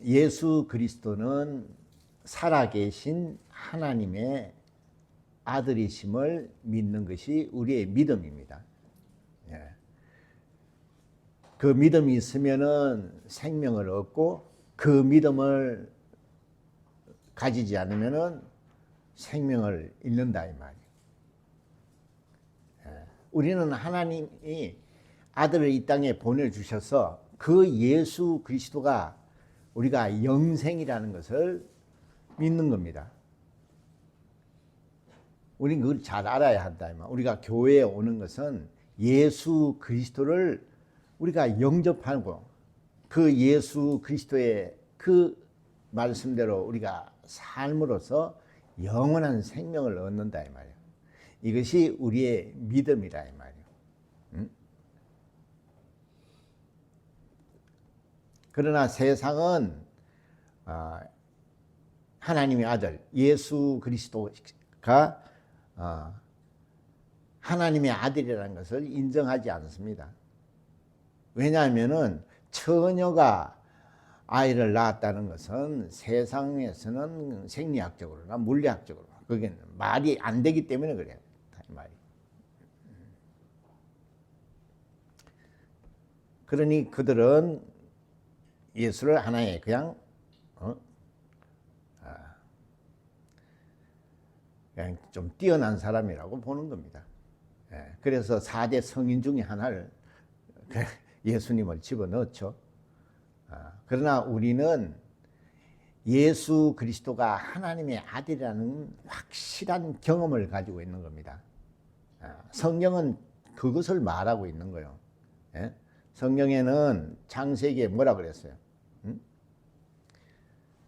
예수 그리스도는 살아계신 하나님의 아들이심을 믿는 것이 우리의 믿음입니다. 그 믿음이 있으면은 생명을 얻고 그 믿음을 가지지 않으면은 생명을 잃는다 이 말이에요. 우리는 하나님이 아들을 이 땅에 보내주셔서 그 예수 그리스도가 우리가 영생이라는 것을 믿는 겁니다. 우리는 그걸 잘 알아야 한다. 우리가 교회에 오는 것은 예수 그리스도를 우리가 영접하고 그 예수 그리스도의 그 말씀대로 우리가 삶으로써 영원한 생명을 얻는다 이 말이에요. 이것이 우리의 믿음이라 이 말이에요. 그러나 세상은 하나님의 아들 예수 그리스도가 하나님의 아들이라는 것을 인정하지 않습니다. 왜냐하면은 처녀가 아이를 낳았다는 것은 세상에서는 생리학적으로나 물리학적으로 그게 말이 안 되기 때문에 그래요. 말이. 그러니 그들은 예수를 하나의 그냥 좀 뛰어난 사람이라고 보는 겁니다. 그래서 4대 성인 중에 하나를 예수님을 집어넣었죠. 그러나 우리는 예수 그리스도가 하나님의 아들이라는 확실한 경험을 가지고 있는 겁니다. 성경은 그것을 말하고 있는 거예요. 성경에는 창세기에 뭐라 그랬어요?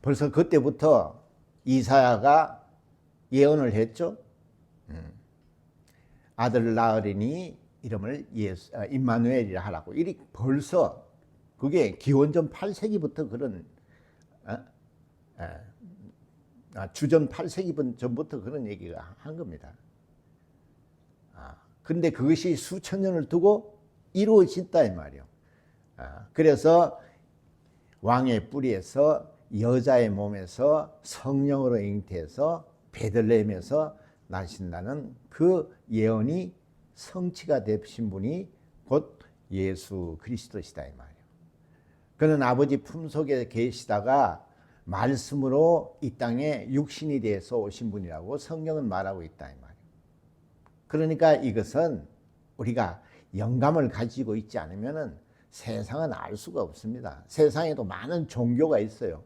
벌써 그때부터 이사야가 예언을 했죠. 아들을 낳으리니 이름을 임마누엘이라 하라고. 이 벌써 그게 기원전 8세기부터 그런 주전 8세기 전부터 그런 얘기가 한 겁니다. 그런데 그것이 수천 년을 두고 이루어진다 이 말이에요. 그래서 왕의 뿌리에서 여자의 몸에서 성령으로 잉태해서 베들레헴에서 나신다는 그 예언이 성취가 되신 분이 곧 예수 그리스도시다 이 말이에요. 그는 아버지 품속에 계시다가 말씀으로 이 땅에 육신이 되어서 오신 분이라고 성경은 말하고 있다 이 말이에요. 그러니까 이것은 우리가 영감을 가지고 있지 않으면은 세상은 알 수가 없습니다. 세상에도 많은 종교가 있어요.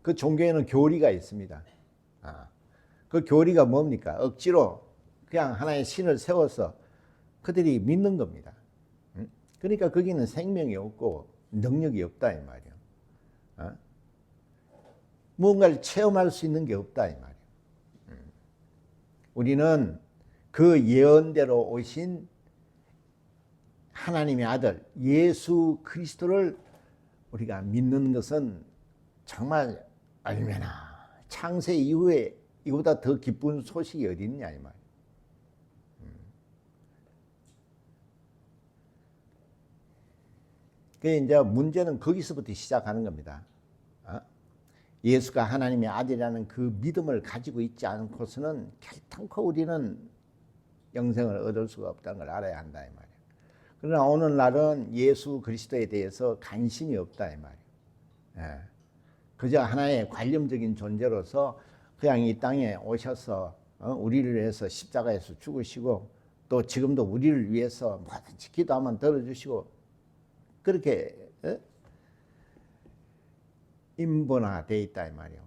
그 종교에는 교리가 있습니다. 그 교리가 뭡니까? 억지로 그냥 하나의 신을 세워서 그들이 믿는 겁니다. 그러니까 거기는 생명이 없고 능력이 없다 이 말이에요. 무언가를 체험할 수 있는 게 없다 이 말이에요. 우리는 그 예언대로 오신 하나님의 아들 예수 그리스도를 우리가 믿는 것은 정말 얼마나 창세 이후에 이보다 더 기쁜 소식이 어디 있냐 이 말이에요. 그게 이제 문제는 거기서부터 시작하는 겁니다. 예수가 하나님의 아들이라는 그 믿음을 가지고 있지 않고서는 결단코 우리는 영생을 얻을 수가 없다는 걸 알아야 한다 이 말이에요. 그러나 오늘날은 예수 그리스도에 대해서 관심이 없다 이 말이에요. 그저 하나의 관념적인 존재로서 그냥 이 땅에 오셔서 우리를 위해서 십자가에서 죽으시고 또 지금도 우리를 위해서 뭐든지 기도하면 들어주시고 그렇게 인본화되어 있다 이 말이에요.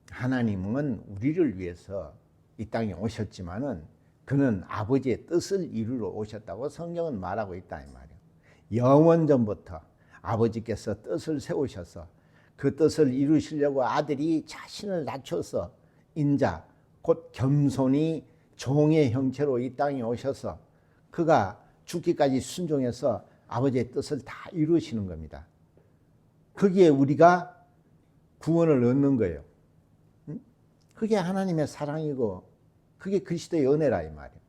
하나님은 우리를 위해서 이 땅에 오셨지만은 그는 아버지의 뜻을 이루러 오셨다고 성경은 말하고 있다 이 말이에요. 영원전부터 아버지께서 뜻을 세우셔서 그 뜻을 이루시려고 아들이 자신을 낮춰서 인자 곧 겸손히 종의 형체로 이 땅에 오셔서 그가 죽기까지 순종해서 아버지의 뜻을 다 이루시는 겁니다. 거기에 우리가 구원을 얻는 거예요. 그게 하나님의 사랑이고 그게 그리스도의 은혜라 이 말이에요.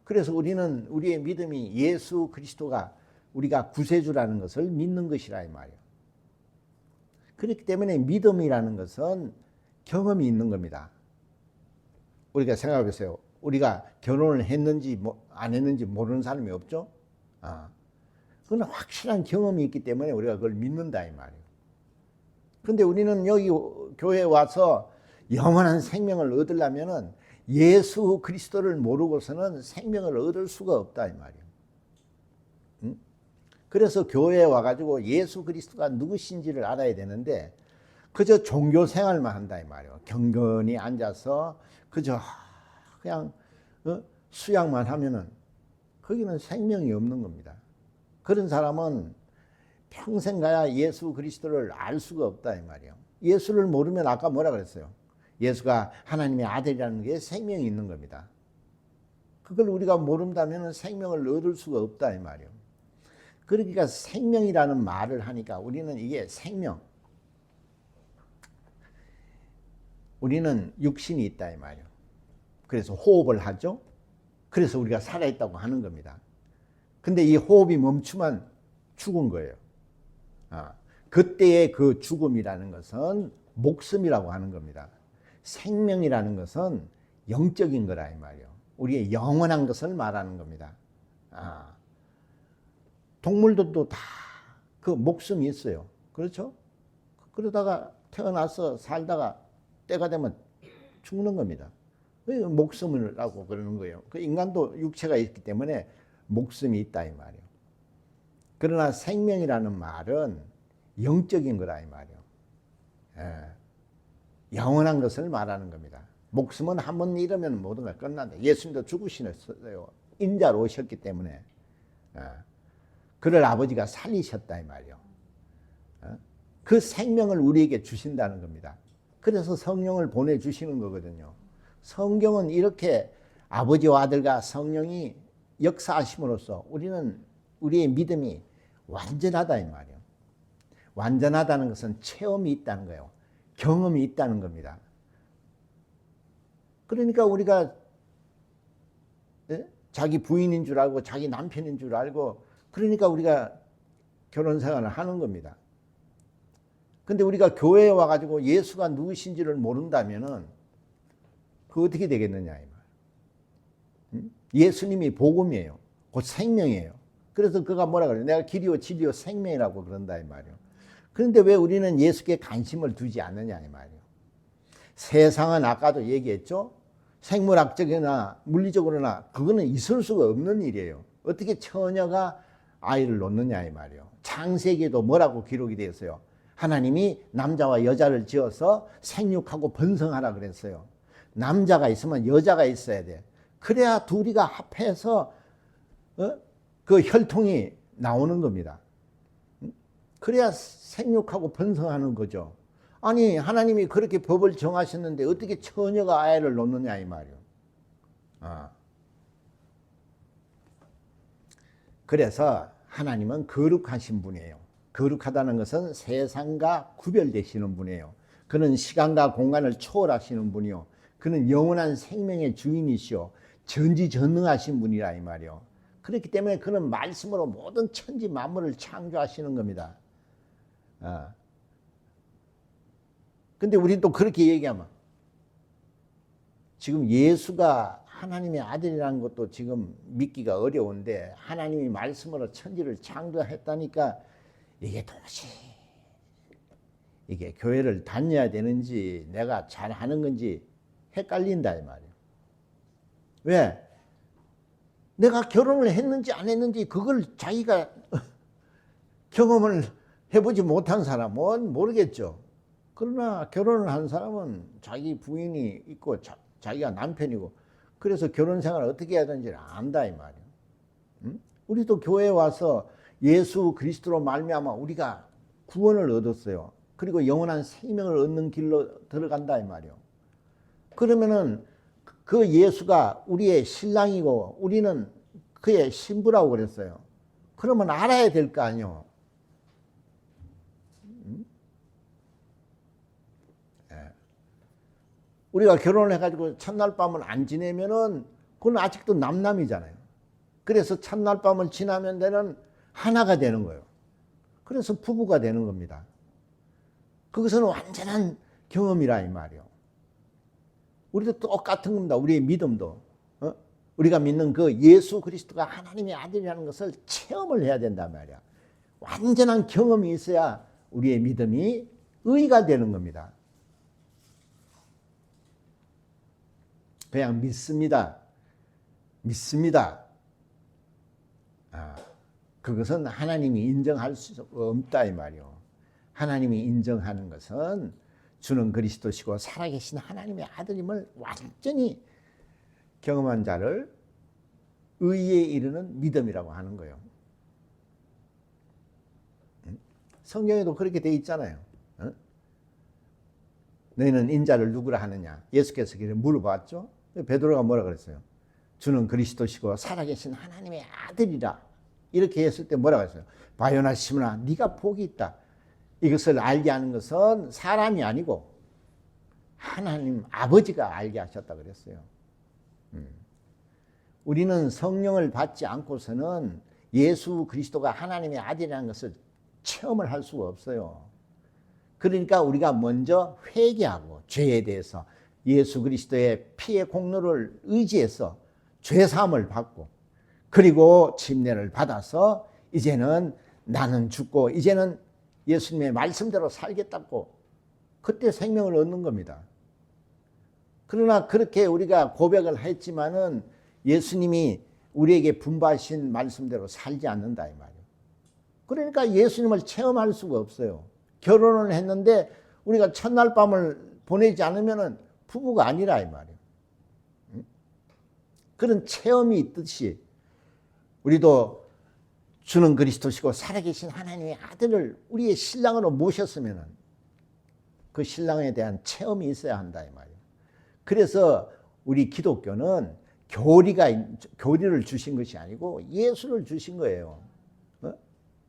그래서 우리는 우리의 믿음이 예수 그리스도가 우리가 구세주라는 것을 믿는 것이라 이 말이에요. 그렇기 때문에 믿음이라는 것은 경험이 있는 겁니다. 우리가 생각해 보세요. 우리가 결혼을 했는지 안 했는지 모르는 사람이 없죠. 그건 확실한 경험이 있기 때문에 우리가 그걸 믿는다 이 말이에요. 그런데 우리는 여기 교회에 와서 영원한 생명을 얻으려면은 예수 그리스도를 모르고서는 생명을 얻을 수가 없다 이 말이에요. 그래서 교회에 와가지고 예수 그리스도가 누구신지를 알아야 되는데 그저 종교 생활만 한다 이 말이에요. 경건히 앉아서 그저 그냥 수양만 하면은 거기는 생명이 없는 겁니다. 그런 사람은 평생 가야 예수 그리스도를 알 수가 없다 이 말이에요. 예수를 모르면 아까 뭐라 그랬어요? 예수가 하나님의 아들이라는 게 생명이 있는 겁니다. 그걸 우리가 모른다면 생명을 얻을 수가 없다 이 말이에요. 그러니까 생명이라는 말을 하니까 우리는 이게 생명, 우리는 육신이 있다 이 말이에요. 그래서 호흡을 하죠. 그래서 우리가 살아있다고 하는 겁니다. 근데 이 호흡이 멈추면 죽은 거예요. 그때의 그 죽음이라는 것은 목숨이라고 하는 겁니다. 생명이라는 것은 영적인 거라 이 말이에요. 우리의 영원한 것을 말하는 겁니다. 동물들도 다 그 목숨이 있어요. 그렇죠? 그러다가 태어나서 살다가 때가 되면 죽는 겁니다. 목숨이라고 그러는 거예요. 그 인간도 육체가 있기 때문에 목숨이 있다 이 말이에요. 그러나 생명이라는 말은 영적인 거라 이 말이에요. 영원한 것을 말하는 겁니다. 목숨은 한 번 잃으면 모든 걸 끝난다. 예수님도 죽으시었어요. 인자로 오셨기 때문에. 그를 아버지가 살리셨다 이 말이에요. 그 생명을 우리에게 주신다는 겁니다. 그래서 성령을 보내주시는 거거든요. 성경은 이렇게 아버지와 아들과 성령이 역사하심으로써 우리는 우리의 믿음이 완전하다 이 말이에요. 완전하다는 것은 체험이 있다는 거예요. 경험이 있다는 겁니다. 그러니까 우리가 자기 부인인 줄 알고 자기 남편인 줄 알고 그러니까 우리가 결혼 생활을 하는 겁니다. 근데 우리가 교회에 와가지고 예수가 누구신지를 모른다면은 그 어떻게 되겠느냐 이 말. 예수님이 복음이에요. 곧 생명이에요. 그래서 그가 뭐라 그래요? 내가 길이요 진리요 생명이라고 그런다 이 말이에요. 그런데 왜 우리는 예수께 관심을 두지 않느냐 이 말이에요. 세상은 아까도 얘기했죠. 생물학적이나 물리적으로나 그거는 있을 수가 없는 일이에요. 어떻게 처녀가 아이를 놓느냐 이 말이에요. 창세기에도 뭐라고 기록이 되어 있어요? 하나님이 남자와 여자를 지어서 생육하고 번성하라 그랬어요. 남자가 있으면 여자가 있어야 돼. 그래야 둘이가 합해서 그 혈통이 나오는 겁니다. 그래야 생육하고 번성하는 거죠. 아니 하나님이 그렇게 법을 정하셨는데 어떻게 처녀가 아이를 놓느냐 이 말이에요. 그래서 하나님은 거룩하신 분이에요. 거룩하다는 것은 세상과 구별되시는 분이에요. 그는 시간과 공간을 초월하시는 분이요. 그는 영원한 생명의 주인이시오. 전지전능하신 분이라 이 말이요. 그렇기 때문에 그는 말씀으로 모든 천지 만물을 창조하시는 겁니다. 근데 우리는 또 그렇게 얘기하면 지금 예수가 하나님의 아들이라는 것도 지금 믿기가 어려운데 하나님이 말씀으로 천지를 창조했다니까 이게 도무지 이게 교회를 다녀야 되는지 내가 잘하는 건지 헷갈린다 이 말이에요. 왜? 내가 결혼을 했는지 안 했는지 그걸 자기가 경험을 해보지 못한 사람은 모르겠죠. 그러나 결혼을 한 사람은 자기 부인이 있고 자기가 남편이고 그래서 결혼 생활을 어떻게 해야 되는지를 안다 이 말이에요. 우리도 교회에 와서 예수 그리스도로 말미암아 우리가 구원을 얻었어요. 그리고 영원한 생명을 얻는 길로 들어간다 이 말이에요. 그러면은 그 예수가 우리의 신랑이고 우리는 그의 신부라고 그랬어요. 그러면 알아야 될 거 아니에요. 우리가 결혼을 해가지고 첫날 밤을 안 지내면은 그건 아직도 남남이잖아요. 그래서 첫날 밤을 지나면 되는 하나가 되는 거예요. 그래서 부부가 되는 겁니다. 그것은 완전한 경험이라 이 말이요. 우리도 똑같은 겁니다. 우리의 믿음도. 우리가 믿는 그 예수 그리스도가 하나님의 아들이라는 것을 체험을 해야 된단 말이야. 완전한 경험이 있어야 우리의 믿음이 의가 되는 겁니다. 그냥 믿습니다. 그것은 하나님이 인정할 수 없다 이 말이요. 하나님이 인정하는 것은 주는 그리스도시고 살아계신 하나님의 아들임을 완전히 경험한 자를 의에 이르는 믿음이라고 하는 거예요. 성경에도 그렇게 돼 있잖아요. 너희는 인자를 누구라 하느냐? 예수께서 물어봤죠. 베드로가 뭐라 그랬어요? 주는 그리스도시고 살아계신 하나님의 아들이라. 이렇게 했을 때 뭐라고 했어요? 바요나 시므나 네가 복이 있다. 이것을 알게 하는 것은 사람이 아니고 하나님 아버지가 알게 하셨다 그랬어요. 우리는 성령을 받지 않고서는 예수 그리스도가 하나님의 아들이라는 것을 체험을 할 수가 없어요. 그러니까 우리가 먼저 회개하고 죄에 대해서 예수 그리스도의 피의 공로를 의지해서 죄사함을 받고 그리고 침례를 받아서 이제는 나는 죽고 이제는 예수님의 말씀대로 살겠다고 그때 생명을 얻는 겁니다. 그러나 그렇게 우리가 고백을 했지만은 예수님이 우리에게 분부하신 말씀대로 살지 않는다 이 말이에요. 그러니까 예수님을 체험할 수가 없어요. 결혼을 했는데 우리가 첫날 밤을 보내지 않으면은 부부가 아니라 이 말이에요. 그런 체험이 있듯이 우리도 주는 그리스도시고 살아계신 하나님의 아들을 우리의 신랑으로 모셨으면은 그 신랑에 대한 체험이 있어야 한다 이 말이에요. 그래서 우리 기독교는 교리를 주신 것이 아니고 예수를 주신 거예요.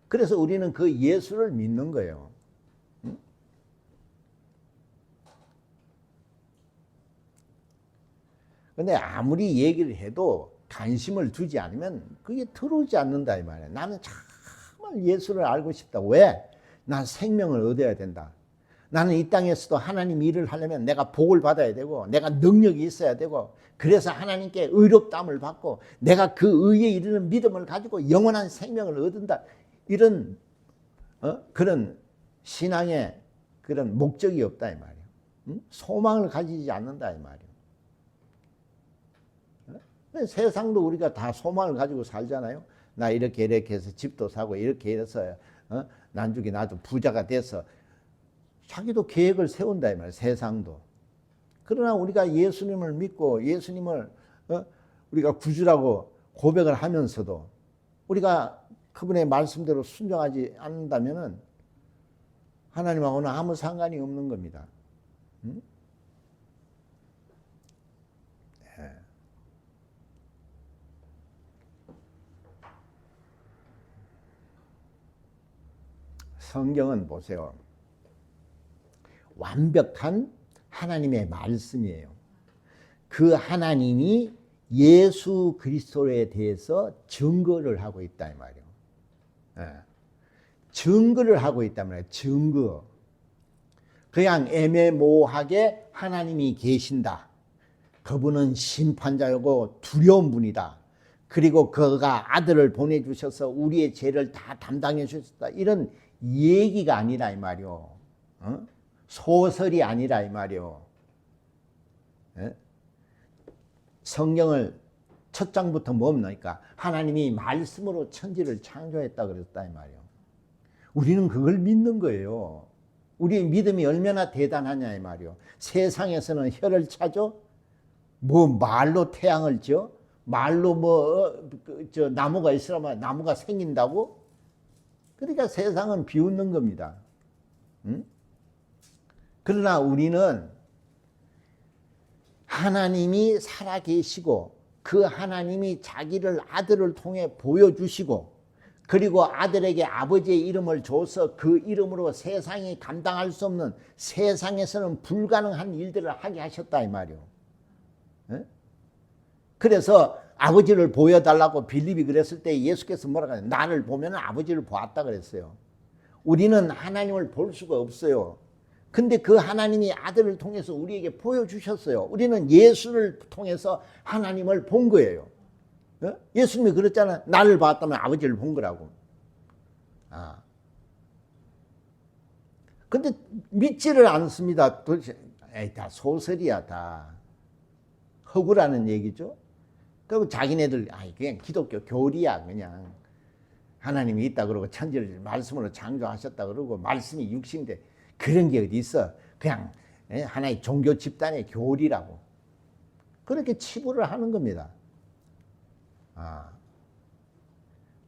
그래서 우리는 그 예수를 믿는 거예요. 근데 아무리 얘기를 해도 관심을 두지 않으면 그게 들어오지 않는다 이 말이에요. 나는 정말 예수를 알고 싶다. 왜? 난 생명을 얻어야 된다. 나는 이 땅에서도 하나님 일을 하려면 내가 복을 받아야 되고 내가 능력이 있어야 되고 그래서 하나님께 의롭다함을 받고 내가 그 의에 이르는 믿음을 가지고 영원한 생명을 얻는다. 이런 그런 신앙의 그런 목적이 없다 이 말이에요. 소망을 가지지 않는다 이 말이에요. 세상도 우리가 다 소망을 가지고 살잖아요. 나 이렇게 해서 집도 사고 이렇게 해서 나중에 나도 부자가 돼서 자기도 계획을 세운다 이 말이에요. 세상도. 그러나 우리가 예수님을 믿고 예수님을 우리가 구주라고 고백을 하면서도 우리가 그분의 말씀대로 순종하지 않는다면은 하나님하고는 아무 상관이 없는 겁니다. 성경은 보세요. 완벽한 하나님의 말씀이에요. 그 하나님이 예수 그리스도에 대해서 증거를 하고 있다 이 말이에요. 증거를 하고 있단 말이에요. 증거. 그냥 애매모호하게 하나님이 계신다. 그분은 심판자이고 두려운 분이다. 그리고 그가 아들을 보내주셔서 우리의 죄를 다 담당해 주셨다. 이런 얘기가 아니라 이 말이요. 소설이 아니라 이 말이요. 성경을 첫 장부터 뭡니까? 하나님이 말씀으로 천지를 창조했다 그랬다 이 말이요. 우리는 그걸 믿는 거예요. 우리의 믿음이 얼마나 대단하냐 이 말이요. 세상에서는 혀를 차죠. 뭐 말로 태양을 져? 말로 나무가 있으라면 나무가 생긴다고? 그러니까 세상은 비웃는 겁니다. 그러나 우리는 하나님이 살아계시고 그 하나님이 자기를 아들을 통해 보여주시고 그리고 아들에게 아버지의 이름을 줘서 그 이름으로 세상이 감당할 수 없는 세상에서는 불가능한 일들을 하게 하셨다 이 말이요. 그래서 아버지를 보여달라고 빌립이 그랬을 때 예수께서 뭐라고 하냐? 나를 보면 아버지를 보았다 그랬어요. 우리는 하나님을 볼 수가 없어요. 근데 그 하나님이 아들을 통해서 우리에게 보여주셨어요. 우리는 예수를 통해서 하나님을 본 거예요. 예수님이 그랬잖아요. 나를 봤다면 아버지를 본 거라고. 근데 믿지를 않습니다. 도대체 에이, 다 소설이야, 다 허구라는 얘기죠. 그리고 자기네들 그냥 기독교 교리야, 그냥 하나님이 있다 그러고 천지를 말씀으로 창조하셨다 그러고 말씀이 육신돼, 그런 게 어디 있어? 그냥 하나의 종교 집단의 교리라고 그렇게 치부를 하는 겁니다.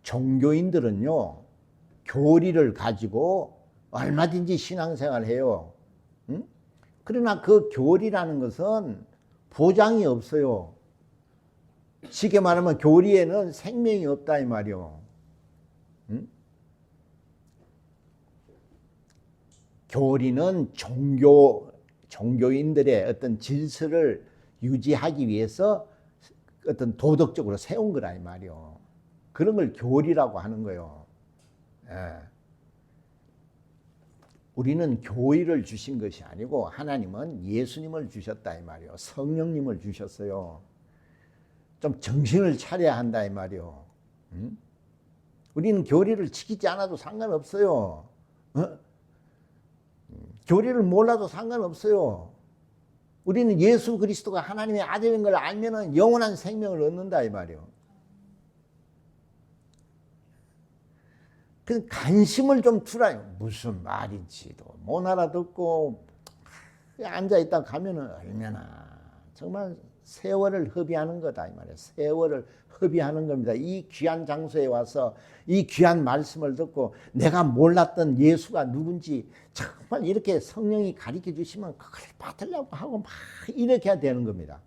종교인들은요, 교리를 가지고 얼마든지 신앙생활을 해요. 응? 그러나 그 교리라는 것은 보장이 없어요. 쉽게 말하면 교리에는 생명이 없다 이 말이요. 응? 교리는 종교인들의 어떤 질서를 유지하기 위해서 어떤 도덕적으로 세운 거라 이 말이요. 그런 걸 교리라고 하는 거예요. 우리는 교리를 주신 것이 아니고 하나님은 예수님을 주셨다 이 말이요. 성령님을 주셨어요. 좀 정신을 차려야 한다 이 말이요. 응? 우리는 교리를 지키지 않아도 상관없어요. 교리를 몰라도 상관없어요. 우리는 예수 그리스도가 하나님의 아들인 걸 알면은 영원한 생명을 얻는다 이 말이요. 그 관심을 좀 두라요. 무슨 말인지도 못 알아듣고 앉아 있다 가면은 얼마나 정말 세월을 허비하는 거다 이 말이에요. 세월을 허비하는 겁니다. 이 귀한 장소에 와서 이 귀한 말씀을 듣고 내가 몰랐던 예수가 누군지 정말 이렇게 성령이 가르쳐 주시면 그걸 받으려고 하고 막 이렇게 해야 되는 겁니다.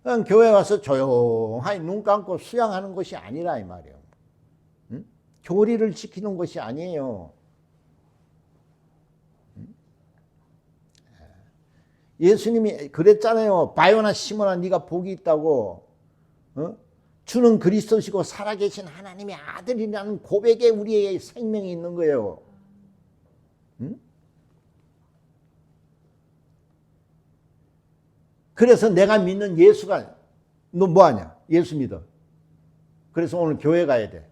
그냥 교회 와서 조용하게 눈 감고 수양하는 것이 아니라 이 말이에요. 교리를 지키는 것이 아니에요. 예수님이 그랬잖아요. 바요나 시몬아 네가 복이 있다고. 주는 그리스도시고 살아계신 하나님의 아들이라는 고백에 우리의 생명이 있는 거예요. 그래서 내가 믿는 예수가, 너 뭐하냐? 예수 믿어. 그래서 오늘 교회 가야 돼.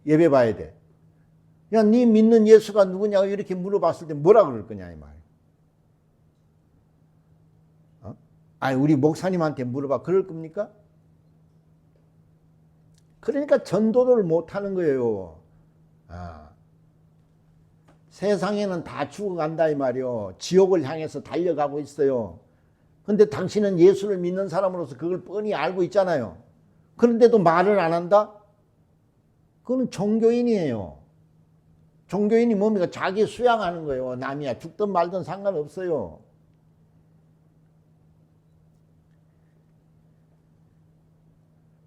예배 봐야 돼. 야, 네 믿는 예수가 누구냐고 이렇게 물어봤을 때 뭐라 그럴 거냐 이 말이에요. 우리 목사님한테 물어봐. 그럴 겁니까? 그러니까 전도를 못하는 거예요. 세상에는 다 죽어간다 이 말이요. 지옥을 향해서 달려가고 있어요. 그런데 당신은 예수를 믿는 사람으로서 그걸 뻔히 알고 있잖아요. 그런데도 말을 안 한다? 그건 종교인이에요. 종교인이 뭡니까? 자기 수양하는 거예요. 남이야 죽든 말든 상관없어요.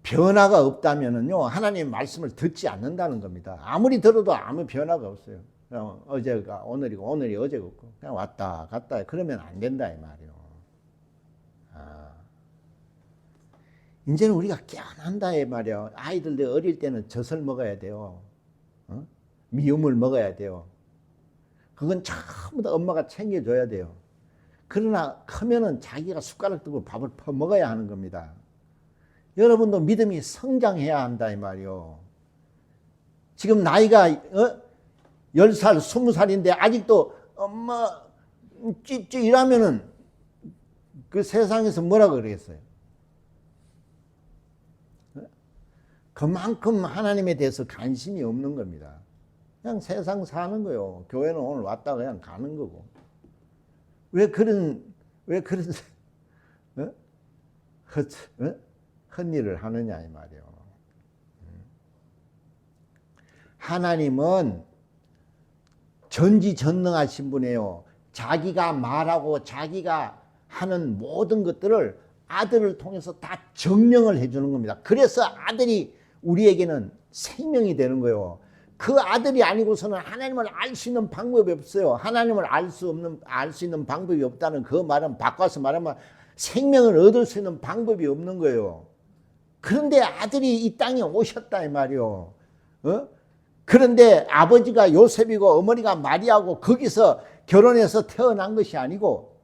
변화가 없다면요 하나님의 말씀을 듣지 않는다는 겁니다. 아무리 들어도 아무 변화가 없어요. 그냥 어제가 오늘이고 오늘이 어제고 그냥 왔다 갔다 그러면 안 된다 이 말이에요. 이제는 우리가 깨어난다 이 말이에요. 아이들 어릴 때는 젖을 먹어야 돼요. 미움을 먹어야 돼요. 그건 전부 다 엄마가 챙겨줘야 돼요. 그러나 크면은 자기가 숟가락 들고 밥을 퍼먹어야 하는 겁니다. 여러분도 믿음이 성장해야 한다 이 말이요. 지금 나이가 10살, 20살인데 아직도 엄마 찌찌 이러면은 그 세상에서 뭐라 그러겠어요? 그만큼 하나님에 대해서 관심이 없는 겁니다. 그냥 세상 사는 거요. 교회는 오늘 왔다 그냥 가는 거고. 왜 그런 헛일을 하느냐 이 말이에요. 하나님은 전지전능하신 분이에요. 자기가 말하고 자기가 하는 모든 것들을 아들을 통해서 다 증명을 해주는 겁니다. 그래서 아들이 우리에게는 생명이 되는 거예요. 그 아들이 아니고서는 하나님을 알 수 있는 방법이 없어요. 하나님을 알 수 있는 방법이 없다는 그 말은 바꿔서 말하면 생명을 얻을 수 있는 방법이 없는 거예요. 그런데 아들이 이 땅에 오셨다 이 말이요. 그런데 아버지가 요셉이고 어머니가 마리아고 거기서 결혼해서 태어난 것이 아니고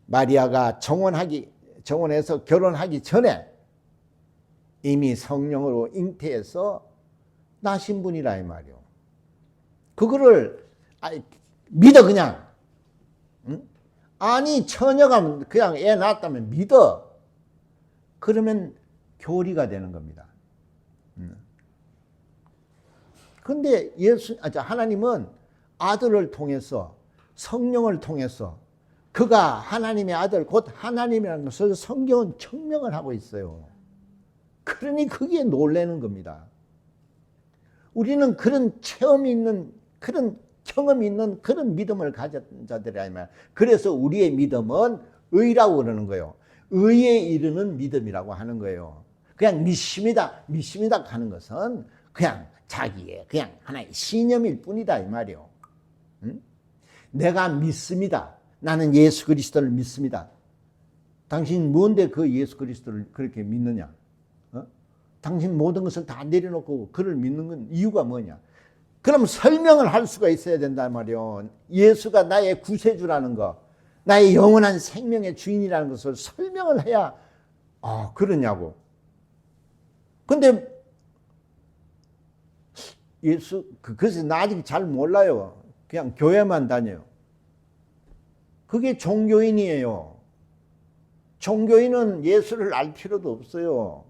마리아가 정원해서 결혼하기 전에 이미 성령으로 잉태해서 나신 분이라 이 말이요. 그거를 믿어 그냥. 응? 아니 처녀가 그냥 애 낳았다면 믿어. 그러면 교리가 되는 겁니다. 그런데 하나님은 아들을 통해서 성령을 통해서 그가 하나님의 아들 곧 하나님이라는 것을 성경은 증명을 하고 있어요. 그러니 그게 놀라는 겁니다. 우리는 그런 체험이 있는 그런 경험이 있는 그런 믿음을 가진 자들이라 말이야. 그래서 우리의 믿음은 의라고 그러는 거예요. 의에 이르는 믿음이라고 하는 거예요. 그냥 믿습니다 하는 것은 그냥 자기의 그냥 하나의 신념일 뿐이다 이 말이요. 응? 내가 믿습니다. 나는 예수 그리스도를 믿습니다. 당신 뭔데 그 예수 그리스도를 그렇게 믿느냐? 당신 모든 것을 다 내려놓고 그를 믿는 건 이유가 뭐냐? 그럼 설명을 할 수가 있어야 된단 말이요. 예수가 나의 구세주라는 거, 나의 영원한 생명의 주인이라는 것을 설명을 해야 그러냐고. 근데 그것을 나 아직 잘 몰라요. 그냥 교회만 다녀요. 그게 종교인이에요. 종교인은 예수를 알 필요도 없어요.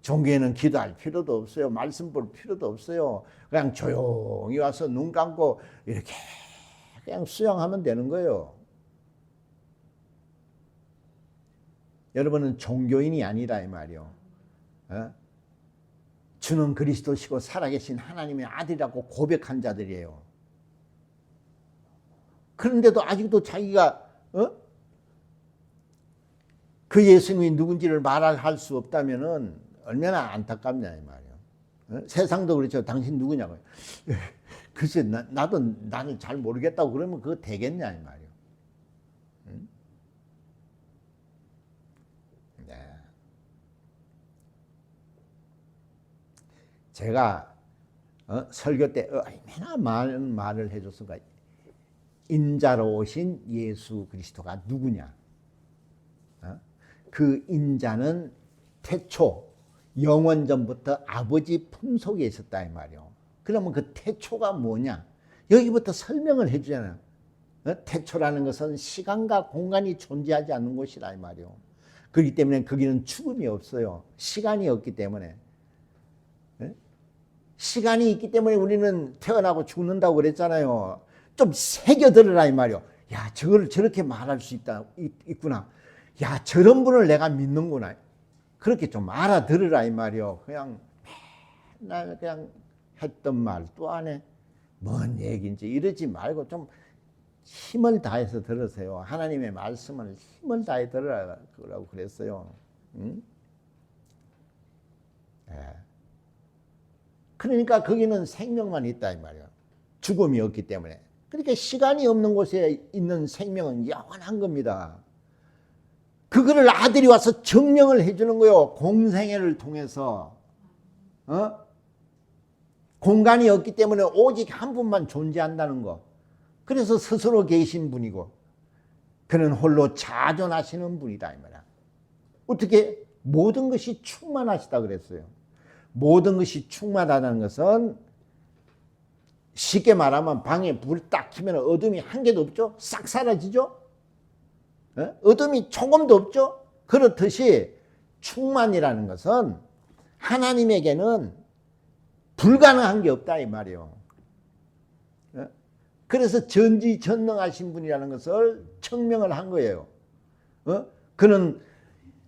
종교에는 기도할 필요도 없어요. 말씀 볼 필요도 없어요. 그냥 조용히 와서 눈 감고 이렇게 그냥 수양하면 되는 거예요. 여러분은 종교인이 아니라 이 말이요. 주는 그리스도시고 살아계신 하나님의 아들이라고 고백한 자들이에요. 그런데도 아직도 자기가 그 예수님이 누군지를 말할 수 없다면은 얼마나 안타깝냐 이 말이에요. 세상도 그렇죠. 당신 누구냐고. 글쎄 나는 잘 모르겠다고 그러면 그거 되겠냐 이 말이에요. 네. 제가 설교 때 얼마나 많은 말을 해줬을까. 인자로 오신 예수 그리스도가 누구냐. 그 인자는 태초 영원전부터 아버지 품속에 있었다 이 말이요. 그러면 그 태초가 뭐냐? 여기부터 설명을 해주잖아요. 태초라는 것은 시간과 공간이 존재하지 않는 곳이라 이 말이요. 그렇기 때문에 거기는 죽음이 없어요. 시간이 없기 때문에. 시간이 있기 때문에 우리는 태어나고 죽는다고 그랬잖아요. 좀 새겨들으라 이 말이요. 야, 저걸 저렇게 말할 수 있구나. 야, 저런 분을 내가 믿는구나. 그렇게 좀 알아들으라 이 말이요. 그냥 맨날 그냥 했던 말 또 안 해. 뭔 얘기인지 이러지 말고 좀 힘을 다해서 들으세요. 하나님의 말씀을 힘을 다해 들으라고 그랬어요. 응? 네. 그러니까 거기는 생명만 있다 이 말이야. 죽음이 없기 때문에. 그러니까 시간이 없는 곳에 있는 생명은 영원한 겁니다. 그거를 아들이 와서 증명을 해주는 거예요. 공생애를 통해서. 공간이 없기 때문에 오직 한 분만 존재한다는 거. 그래서 스스로 계신 분이고 그는 홀로 자존하시는 분이다 이 말이야. 어떻게? 모든 것이 충만하시다 그랬어요. 모든 것이 충만하다는 것은 쉽게 말하면 방에 불 딱 켜면 어둠이 한 개도 없죠? 싹 사라지죠? 어둠이 조금도 없죠? 그렇듯이 충만이라는 것은 하나님에게는 불가능한 게 없다 이 말이에요. 그래서 전지전능하신 분이라는 것을 증명을 한 거예요. 그는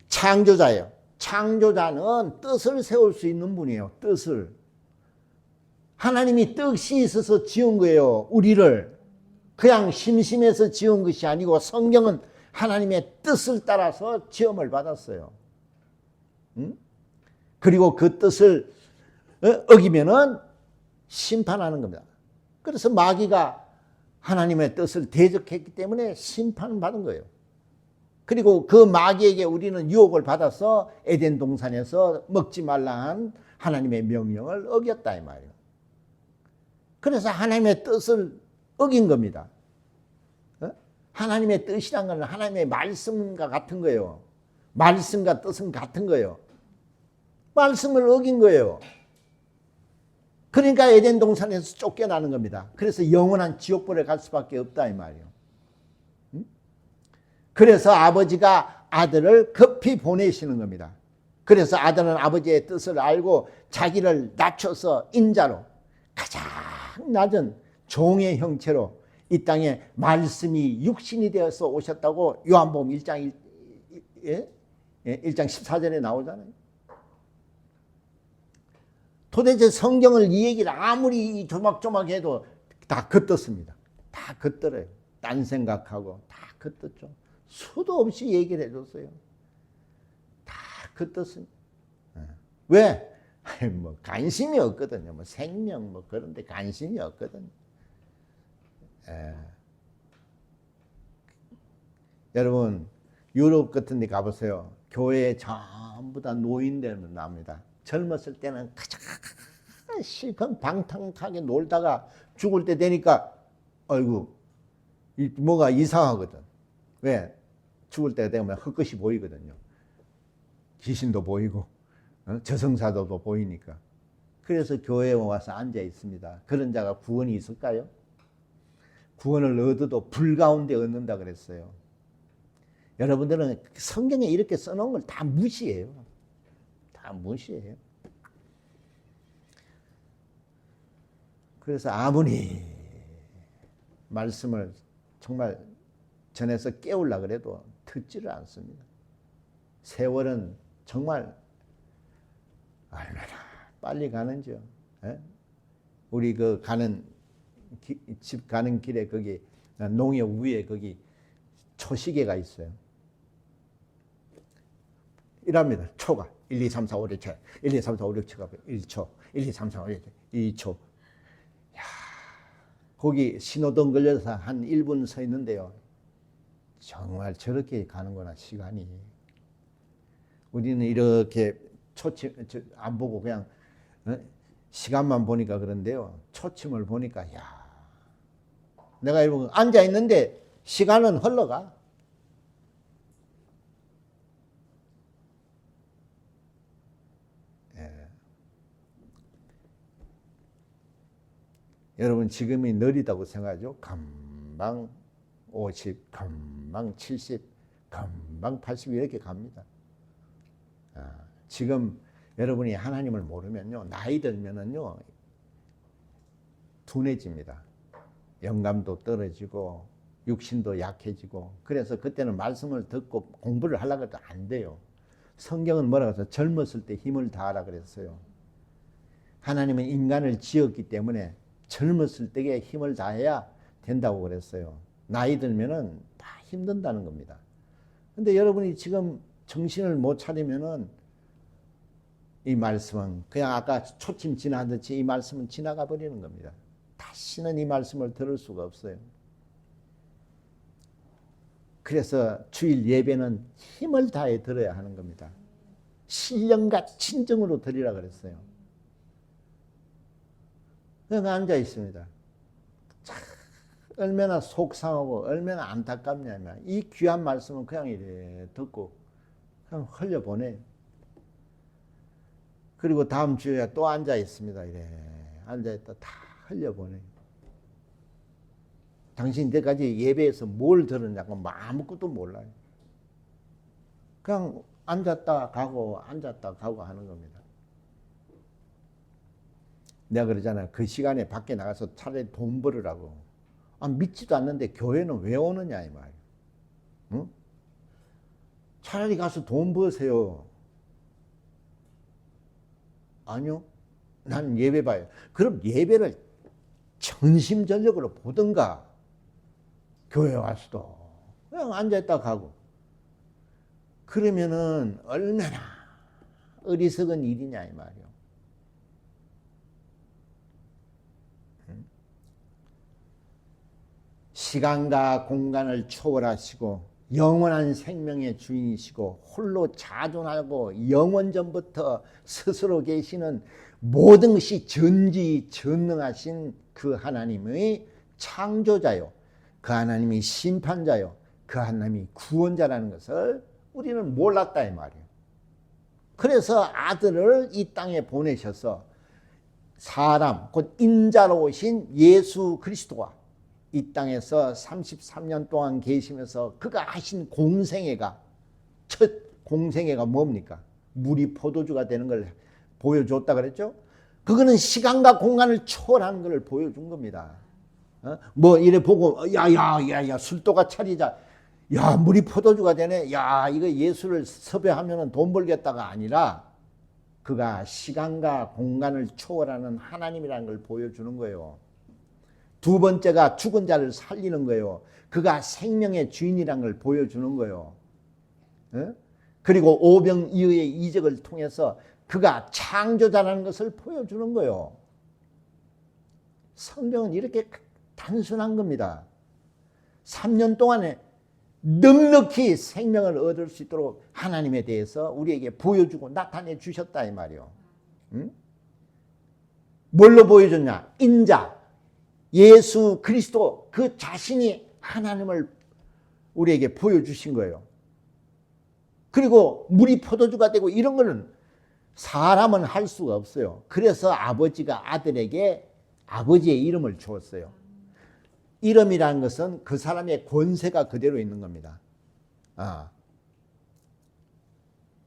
창조자예요. 창조자는 뜻을 세울 수 있는 분이에요. 뜻을. 하나님이 뜻이 있어서 지은 거예요. 우리를. 그냥 심심해서 지은 것이 아니고 성경은 하나님의 뜻을 따라서 지음을 받았어요. 그리고 그 뜻을 어기면은 심판하는 겁니다. 그래서 마귀가 하나님의 뜻을 대적했기 때문에 심판을 받은 거예요. 그리고 그 마귀에게 우리는 유혹을 받아서 에덴 동산에서 먹지 말라 한 하나님의 명령을 어겼다 이 말이에요. 그래서 하나님의 뜻을 어긴 겁니다. 하나님의 뜻이란 건 하나님의 말씀과 같은 거예요. 말씀과 뜻은 같은 거예요. 말씀을 어긴 거예요. 그러니까 에덴 동산에서 쫓겨나는 겁니다. 그래서 영원한 지옥불에 갈 수밖에 없다 이 말이에요. 그래서 아버지가 아들을 급히 보내시는 겁니다. 그래서 아들은 아버지의 뜻을 알고 자기를 낮춰서 인자로 가장 낮은 종의 형체로 이 땅에 말씀이 육신이 되어서 오셨다고 요한복음 1장 14절에 나오잖아요. 도대체 성경을 이 얘기를 아무리 조막조막해도 다 겉떴습니다. 다 겉들어요. 딴 생각하고 다 겉떴죠. 수도 없이 얘기를 해줬어요. 다 겉떴습니다. 왜? 뭐 관심이 없거든요. 뭐 생명 뭐 그런 데 관심이 없거든요. 여러분 유럽 같은 데 가보세요. 교회에 전부 다 노인들만 나옵니다. 젊었을 때는 가장 실컷 방탕하게 놀다가 죽을 때 되니까 아이고 뭐가 이상하거든. 왜? 죽을 때가 되면 헛것이 보이거든요. 귀신도 보이고 저승사도도 보이니까. 그래서 교회에 와서 앉아 있습니다. 그런 자가 구원이 있을까요? 구원을 얻어도 불 가운데 얻는다 그랬어요. 여러분들은 성경에 이렇게 써놓은 걸 다 무시해요. 다 무시해요. 그래서 아무리 말씀을 정말 전해서 깨우려고 그래도 듣지를 않습니다. 세월은 정말 얼마나 빨리 가는지요. 우리 그 집 가는 길에 거기 농협 위에 거기 초시계가 있어요. 이랍니다. 초가 1, 2, 3, 4, 5, 6, 7, 1, 2, 3, 4, 5, 6, 7가 1초, 1, 2, 3, 4, 5, 6, 2초. 야, 거기 신호등 걸려서 한 1분 서 있는데요. 정말 저렇게 가는구나 시간이. 우리는 이렇게 초침 안 보고 그냥 시간만 보니까 그런데요. 초침을 보니까 야, 내가 이러고 앉아 있는데 시간은 흘러가. 여러분 지금이 느리다고 생각하죠? 금방 50, 금방 70, 금방 80 이렇게 갑니다. 지금 여러분이 하나님을 모르면요, 나이 들면은요 둔해집니다. 영감도 떨어지고 육신도 약해지고. 그래서 그때는 말씀을 듣고 공부를 하려고 해도 안 돼요. 성경은 뭐라고 해서 젊었을 때 힘을 다하라 그랬어요. 하나님은 인간을 지었기 때문에 젊었을 때에 힘을 다해야 된다고 그랬어요. 나이 들면은 다 힘든다는 겁니다. 근데 여러분이 지금 정신을 못 차리면은 이 말씀은 그냥 아까 초침 지나듯이 이 말씀은 지나가 버리는 겁니다. 다시는 이 말씀을 들을 수가 없어요. 그래서 주일 예배는 힘을 다해 들어야 하는 겁니다. 신령과 친정으로 드리라 그랬어요. 그냥 앉아 있습니다. 얼마나 속상하고 얼마나 안타깝냐면 이 귀한 말씀은 그냥 이래 듣고 그냥 흘려보내요. 그리고 다음 주에 또 앉아 있습니다. 이래 앉아 있다 다 흘려보내요. 당신 이때까지 예배에서 뭘 들었냐고 아무것도 몰라요. 그냥 앉았다 가고 앉았다 가고 하는 겁니다. 내가 그러잖아요. 그 시간에 밖에 나가서 차라리 돈 벌으라고. 믿지도 않는데 교회는 왜 오느냐 이 말이에요. 응? 차라리 가서 돈 버세요. 아니요. 난 예배 봐요. 그럼 예배를 전심전력으로 보든가. 교회 와서도 그냥 앉아있다 가고. 그러면은 얼마나 어리석은 일이냐 이 말이에요. 시간과 공간을 초월하시고 영원한 생명의 주인이시고 홀로 자존하고 영원전부터 스스로 계시는 모든 것이 전지전능하신 그 하나님의 창조자요, 그 하나님이 심판자요, 그 하나님이 구원자라는 것을 우리는 몰랐다 이 말이에요. 그래서 아들을 이 땅에 보내셔서 사람 곧 인자로 오신 예수 그리스도가 이 땅에서 33년 동안 계시면서 그가 하신 공생애가, 첫 공생애가 뭡니까? 물이 포도주가 되는 걸 보여줬다 그랬죠? 그거는 시간과 공간을 초월하는 걸 보여준 겁니다. 뭐 이래 보고 야야야야 술도가 차리자, 야 물이 포도주가 되네, 야 이거 예수를 섭외하면 돈 벌겠다가 아니라 그가 시간과 공간을 초월하는 하나님이라는 걸 보여주는 거예요. 두 번째가 죽은 자를 살리는 거예요. 그가 생명의 주인이라는 걸 보여주는 거예요. 그리고 오병이어의 이적을 통해서 그가 창조자라는 것을 보여주는 거예요. 성경은 이렇게 단순한 겁니다. 3년 동안에 넉넉히 생명을 얻을 수 있도록 하나님에 대해서 우리에게 보여주고 나타내 주셨다 이 말이요. 응? 뭘로 보여줬냐? 인자 예수 그리스도 그 자신이 하나님을 우리에게 보여주신 거예요. 그리고 물이 포도주가 되고 이런 거는 사람은 할 수가 없어요. 그래서 아버지가 아들에게 아버지의 이름을 주었어요. 이름이라는 것은 그 사람의 권세가 그대로 있는 겁니다.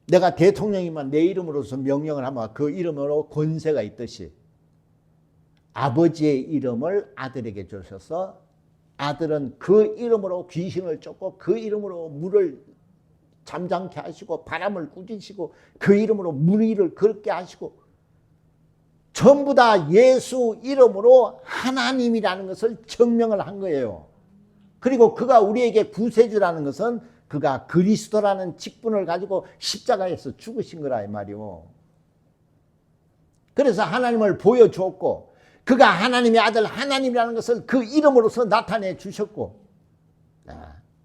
내가 대통령이면 내 이름으로서 명령을 하면 그 이름으로 권세가 있듯이 아버지의 이름을 아들에게 주셔서 아들은 그 이름으로 귀신을 쫓고 그 이름으로 물을 잠잠케 하시고 바람을 꾸짖으시고 그 이름으로 물 위를 걷게 하시고 전부 다 예수 이름으로 하나님이라는 것을 증명을 한 거예요. 그리고 그가 우리에게 구세주라는 것은 그가 그리스도라는 직분을 가지고 십자가에서 죽으신 거라 이 말이요. 그래서 하나님을 보여주었고 그가 하나님의 아들 하나님이라는 것을 그 이름으로서 나타내 주셨고,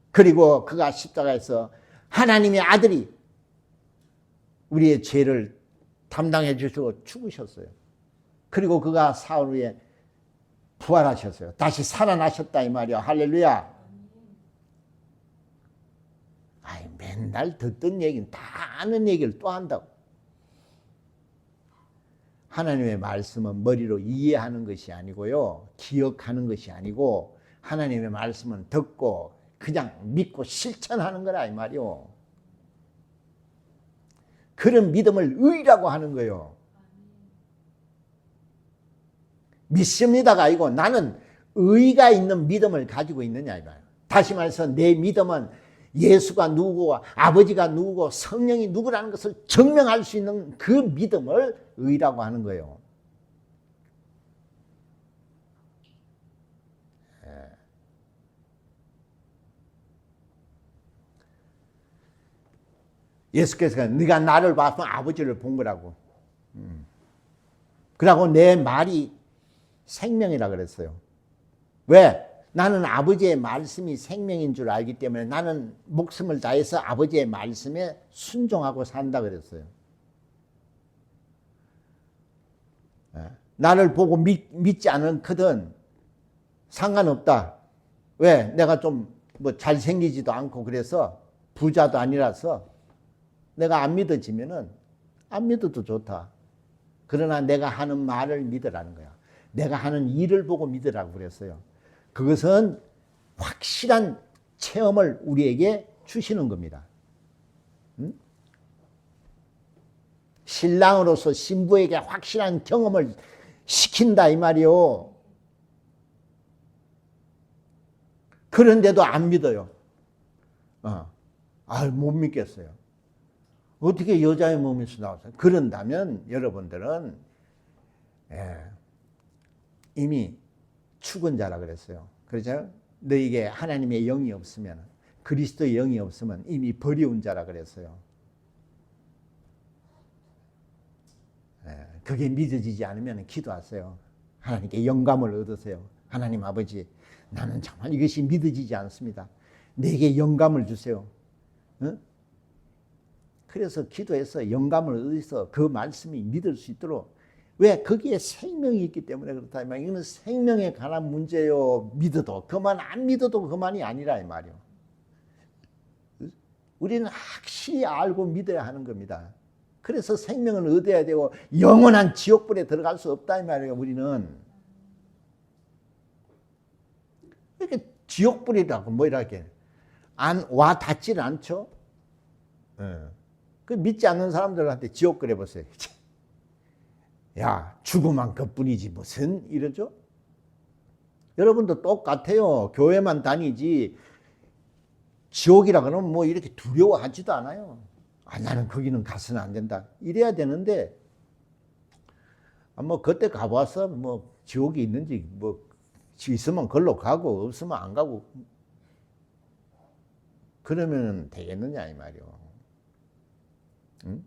그리고 그가 십자가에서 하나님의 아들이 우리의 죄를 담당해 주시고 죽으셨어요. 그리고 그가 사흘 후에 부활하셨어요. 다시 살아나셨다 이 말이야. 할렐루야. 맨날 듣던 얘기는 다 아는 얘기를 또 한다고. 하나님의 말씀은 머리로 이해하는 것이 아니고요, 기억하는 것이 아니고 하나님의 말씀은 듣고 그냥 믿고 실천하는 거라 이 말이요. 그런 믿음을 의라고 하는 거예요. 믿습니다가 아니고 나는 의가 있는 믿음을 가지고 있느냐 이 말이에요. 다시 말해서 내 믿음은 예수가 누구고 아버지가 누구고 성령이 누구라는 것을 증명할 수 있는 그 믿음을 의라고 하는 거예요. 예수께서 네가 나를 봤으면 아버지를 본 거라고. 그러고 내 말이 생명이라 그랬어요. 왜? 나는 아버지의 말씀이 생명인 줄 알기 때문에 나는 목숨을 다해서 아버지의 말씀에 순종하고 산다 그랬어요. 나를 보고 믿지 않거든 상관없다. 왜? 내가 좀 뭐 잘생기지도 않고 그래서 부자도 아니라서 내가 안 믿어지면은 안 믿어도 좋다. 그러나 내가 하는 말을 믿으라는 거야. 내가 하는 일을 보고 믿으라고 그랬어요. 그것은 확실한 체험을 우리에게 주시는 겁니다. 신랑으로서 신부에게 확실한 경험을 시킨다 이 말이요. 그런데도 안 믿어요. 못 믿겠어요. 어떻게 여자의 몸에서 나왔어요? 그런다면 여러분들은 이미 죽은 자라 그랬어요. 그렇죠? 너에게 하나님의 영이 없으면, 그리스도의 영이 없으면 이미 버리운 자라 그랬어요. 그게 믿어지지 않으면 기도하세요. 하나님께 영감을 얻으세요. 하나님 아버지, 나는 정말 이것이 믿어지지 않습니다. 내게 영감을 주세요. 어? 그래서 기도해서 영감을 얻어서 그 말씀이 믿을 수 있도록. 왜? 거기에 생명이 있기 때문에 그렇다. 이거는 생명에 관한 문제요. 믿어도 그만, 안 믿어도 그만이 아니라 이 말이요. 우리는 확실히 알고 믿어야 하는 겁니다. 그래서 생명을 얻어야 되고 영원한 지옥불에 들어갈 수 없다 이 말이에요. 우리는 이렇게 지옥불이라고 뭐 이렇게 와 닿지는 않죠. 그 믿지 않는 사람들한테 지옥 그래 보세요. 야, 죽음한 것뿐이지 무슨 이러죠? 여러분도 똑같아요. 교회만 다니지 지옥이라 그러면 뭐 이렇게 두려워하지도 않아요. 아, 나는 거기는 가서는 안 된다. 이래야 되는데 뭐 그때 가봐서 뭐 지옥이 있는지 뭐 있으면 걸로 가고 없으면 안 가고 그러면 되겠느냐 이 말이요. 응?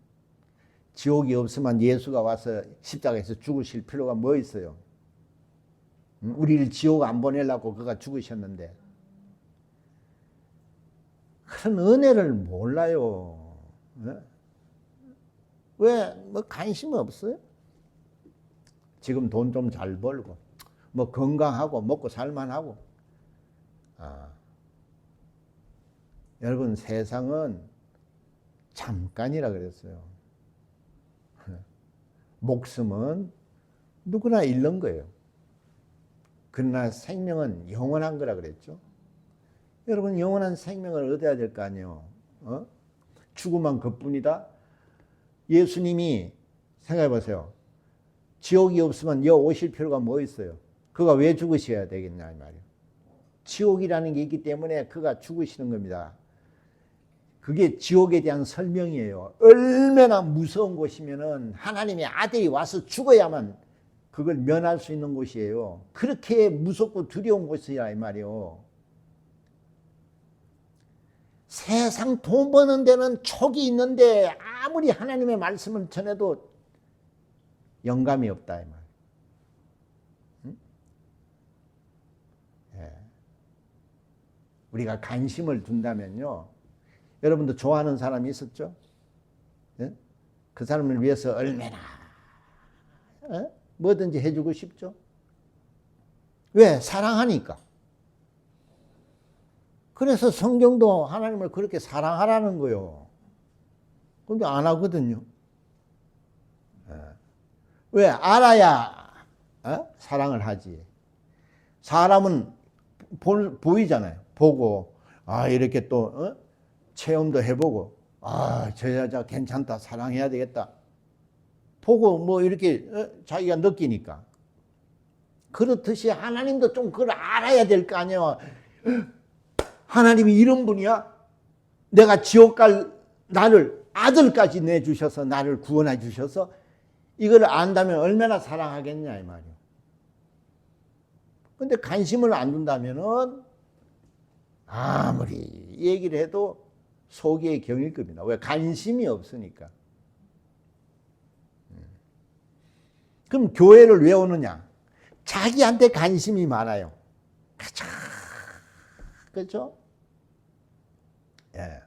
지옥이 없으면 예수가 와서 십자가에서 죽으실 필요가 뭐 있어요? 응? 우리를 지옥 안 보내려고 그가 죽으셨는데 그런 은혜를 몰라요. 응? 왜? 뭐 관심 없어요? 지금 돈 좀 잘 벌고 뭐 건강하고 먹고 살만하고 여러분 세상은 잠깐이라 그랬어요. 목숨은 누구나 잃는 거예요. 그러나 생명은 영원한 거라 그랬죠. 여러분 영원한 생명을 얻어야 될 거 아니에요. 죽음한 것뿐이다. 예수님이 생각해 보세요. 지옥이 없으면 여 오실 필요가 뭐 있어요? 그가 왜 죽으셔야 되겠냐 이 말이에요. 지옥이라는 게 있기 때문에 그가 죽으시는 겁니다. 그게 지옥에 대한 설명이에요. 얼마나 무서운 곳이면은 하나님의 아들이 와서 죽어야만 그걸 면할 수 있는 곳이에요. 그렇게 무섭고 두려운 곳이야 이 말이에요. 세상 돈 버는 데는 촉이 있는데 아무리 하나님의 말씀을 전해도 영감이 없다 이 말. 응? 예. 우리가 관심을 둔다면요. 여러분도 좋아하는 사람이 있었죠? 예? 그 사람을 위해서 얼마나 뭐든지 해주고 싶죠? 왜? 사랑하니까. 그래서 성경도 하나님을 그렇게 사랑하라는 거예요. 근데 안 하거든요. 예. 왜? 알아야 사랑을 하지. 사람은 보이잖아요. 보고 이렇게 또 체험도 해보고 저 여자 괜찮다 사랑해야 되겠다 보고 뭐 이렇게 자기가 느끼니까 그렇듯이 하나님도 좀 그걸 알아야 될 거 아니에요. 하나님이 이런 분이야? 내가 지옥 갈 나를 아들까지 내주셔서 나를 구원해 주셔서 이걸 안다면 얼마나 사랑하겠냐 이 말이에요. 근데 관심을 안 둔다면은 아무리 얘기를 해도 속의 경일 겁니다. 왜? 관심이 없으니까. 그럼 교회를 왜 오느냐? 자기한테 관심이 많아요. 그렇죠? 예.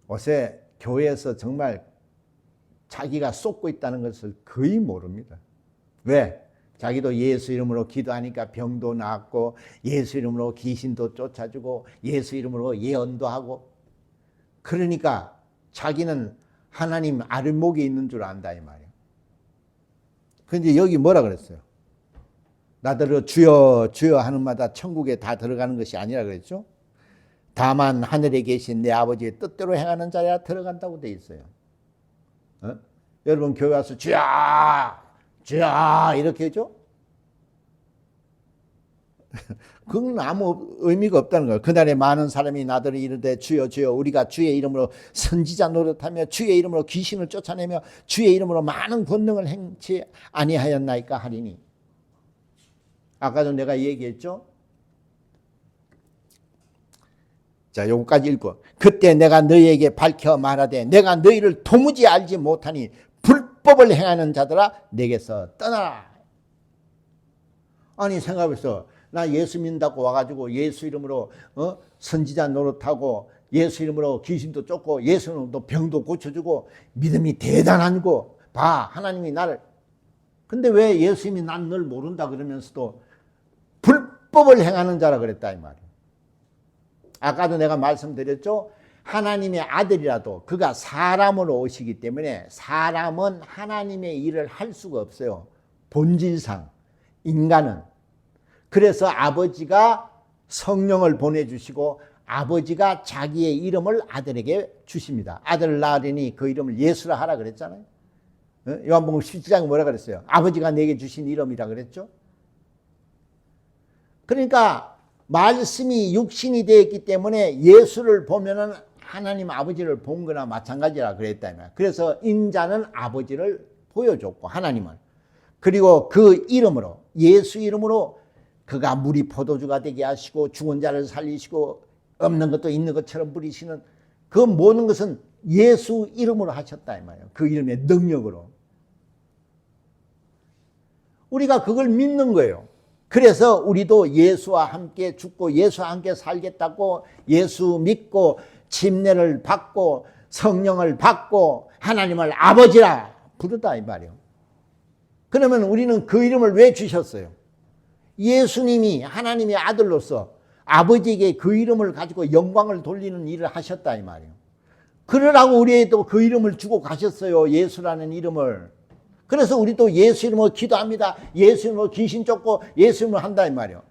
요새 교회에서 정말 자기가 쏟고 있다는 것을 거의 모릅니다. 왜? 자기도 예수 이름으로 기도하니까 병도 낫고 예수 이름으로 귀신도 쫓아주고 예수 이름으로 예언도 하고 그러니까 자기는 하나님 아랫목에 있는 줄 안다 이 말이에요. 근데 여기 뭐라 그랬어요? 나더러 주여 주여 하는 마다 천국에 다 들어가는 것이 아니라 그랬죠? 다만 하늘에 계신 내 아버지의 뜻대로 행하는 자야 들어간다고 돼 있어요. 여러분 교회 와서 주여 주여 이렇게 해줘? 그건 아무 의미가 없다는 거예요. 그날에 많은 사람이 나더러 이르되 주여 주여 우리가 주의 이름으로 선지자 노릇하며 주의 이름으로 귀신을 쫓아내며 주의 이름으로 많은 권능을 행치 아니하였나이까 하리니. 아까도 내가 얘기했죠. 자, 요거까지 읽고 그때 내가 너희에게 밝혀 말하되 내가 너희를 도무지 알지 못하니 불법을 행하는 자들아 내게서 떠나라. 아니 생각해서 나 예수 믿는다고 와가지고 예수 이름으로 선지자 노릇하고 예수 이름으로 귀신도 쫓고 예수 이름으로 병도 고쳐주고 믿음이 대단한 거 봐. 하나님이 나를. 근데 왜 예수님이 난 널 모른다 그러면서도 불법을 행하는 자라 그랬다 이 말이에요. 아까도 내가 말씀드렸죠. 하나님의 아들이라도 그가 사람으로 오시기 때문에 사람은 하나님의 일을 할 수가 없어요. 본질상 인간은. 그래서 아버지가 성령을 보내주시고 아버지가 자기의 이름을 아들에게 주십니다. 아들을 낳으니 그 이름을 예수라 하라 그랬잖아요. 요한복음 17장에 뭐라 그랬어요? 아버지가 내게 주신 이름이라 그랬죠. 그러니까 말씀이 육신이 되었기 때문에 예수를 보면은 하나님 아버지를 본 거나 마찬가지라 그랬다면. 그래서 인자는 아버지를 보여줬고 하나님을. 그리고 그 이름으로 예수 이름으로 그가 물이 포도주가 되게 하시고 죽은 자를 살리시고 없는 것도 있는 것처럼 부리시는 그 모든 것은 예수 이름으로 하셨다 이 말이에요. 그 이름의 능력으로. 우리가 그걸 믿는 거예요. 그래서 우리도 예수와 함께 죽고 예수와 함께 살겠다고 예수 믿고 침례를 받고 성령을 받고 하나님을 아버지라 부르다 이 말이에요. 그러면 우리는 그 이름을 왜 주셨어요? 예수님이 하나님의 아들로서 아버지에게 그 이름을 가지고 영광을 돌리는 일을 하셨다 이 말이에요. 그러라고 우리에도 그 이름을 주고 가셨어요. 예수라는 이름을. 그래서 우리도 예수 이름으로 기도합니다. 예수 이름으로 귀신 쫓고 예수 이름으로 한다 이 말이에요.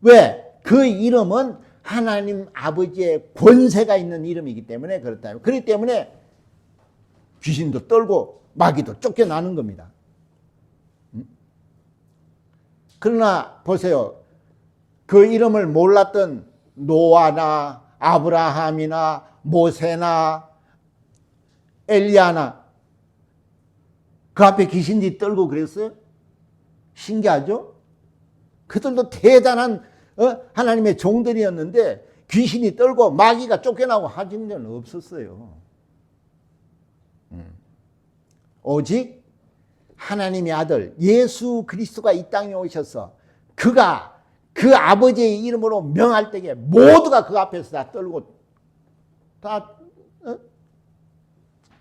왜? 그 이름은 하나님 아버지의 권세가 있는 이름이기 때문에 그렇다. 그렇기 때문에 귀신도 떨고 마귀도 쫓겨나는 겁니다. 그러나 보세요. 그 이름을 몰랐던 노아나 아브라함이나 모세나 엘리야나 그 앞에 귀신들이 떨고 그랬어요? 신기하죠? 그들도 대단한 하나님의 종들이었는데 귀신이 떨고 마귀가 쫓겨나고 하진 적은 없었어요. 오직 하나님의 아들 예수 그리스도가 이 땅에 오셔서 그가 그 아버지의 이름으로 명할 때에 모두가 그 앞에서 다 떨고 다